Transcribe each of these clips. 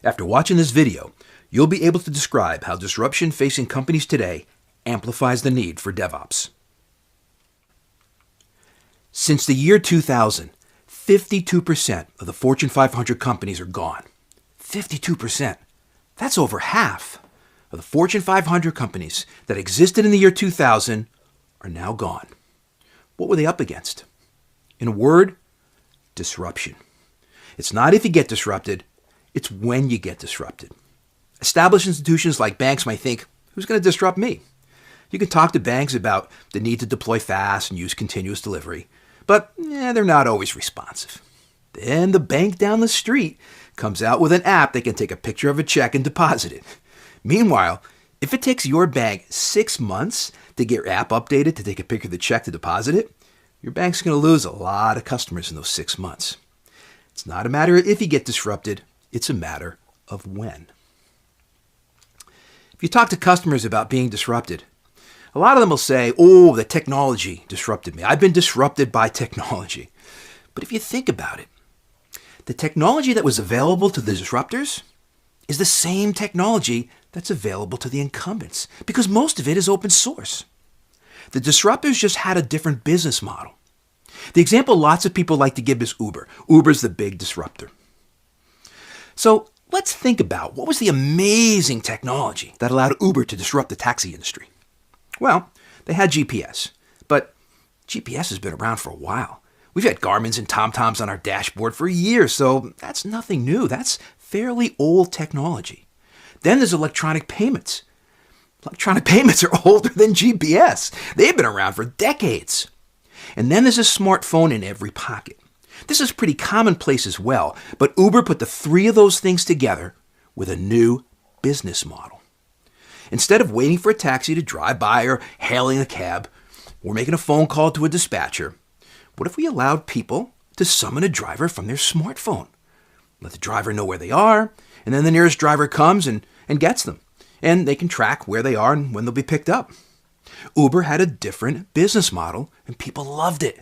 After watching this video, you'll be able to describe how disruption facing companies today amplifies the need for DevOps. Since the year 2000, 52% of the Fortune 500 companies are gone. 52%. That's over half of the Fortune 500 companies that existed in the year 2000 are now gone. What were they up against? In a word, disruption. It's not if you get disrupted, it's when you get disrupted. Established institutions like banks might think, who's going to disrupt me? You can talk to banks about the need to deploy fast and use continuous delivery, but they're not always responsive. Then the bank down the street comes out with an app that can take a picture of a check and deposit it. Meanwhile, if it takes your bank 6 months to get your app updated to take a picture of the check to deposit it, your bank's going to lose a lot of customers in those 6 months. It's not a matter of if you get disrupted, it's a matter of when. If you talk to customers about being disrupted, a lot of them will say, oh, the technology disrupted me. I've been disrupted by technology. But if you think about it, the technology that was available to the disruptors is the same technology that's available to the incumbents, because most of it is open source. The disruptors just had a different business model. The example lots of people like to give is Uber. Uber's the big disruptor. So let's think about what was the amazing technology that allowed Uber to disrupt the taxi industry. Well, they had GPS, but GPS has been around for a while. We've had Garmin's and TomToms on our dashboard for years, so that's nothing new. That's fairly old technology. Then there's electronic payments. Electronic payments are older than GPS. They've been around for decades. And then there's a smartphone in every pocket. This is pretty commonplace as well, but Uber put the three of those things together with a new business model. Instead of waiting for a taxi to drive by or hailing a cab or making a phone call to a dispatcher, what if we allowed people to summon a driver from their smartphone? Let the driver know where they are, and then the nearest driver comes and gets them. And they can track where they are and when they'll be picked up. Uber had a different business model, and people loved it.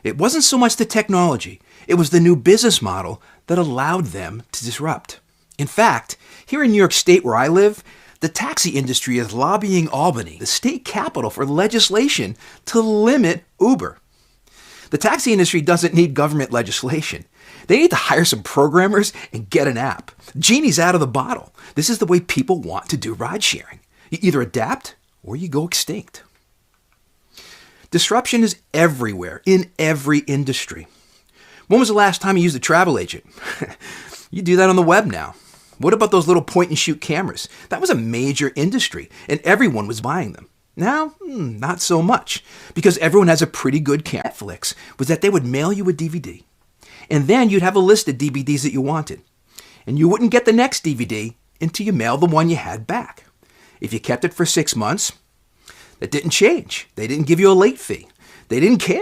It wasn't so much the technology, it was the new business model that allowed them to disrupt. In fact, here in New York State where I live, the taxi industry is lobbying Albany, the state capital, for legislation to limit Uber. The taxi industry doesn't need government legislation. They need to hire some programmers and get an app. Genie's out of the bottle. This is the way people want to do ride sharing. You either adapt or you go extinct. Disruption is everywhere, in every industry. When was the last time you used a travel agent? You do that on the web now. What about those little point-and-shoot cameras? That was a major industry, and everyone was buying them. Now, not so much, because everyone has a pretty good camera. Netflix was that they would mail you a DVD, and then you'd have a list of DVDs that you wanted, and you wouldn't get the next DVD until you mailed the one you had back. If you kept it for 6 months, that didn't change. They didn't give you a late fee. They didn't care.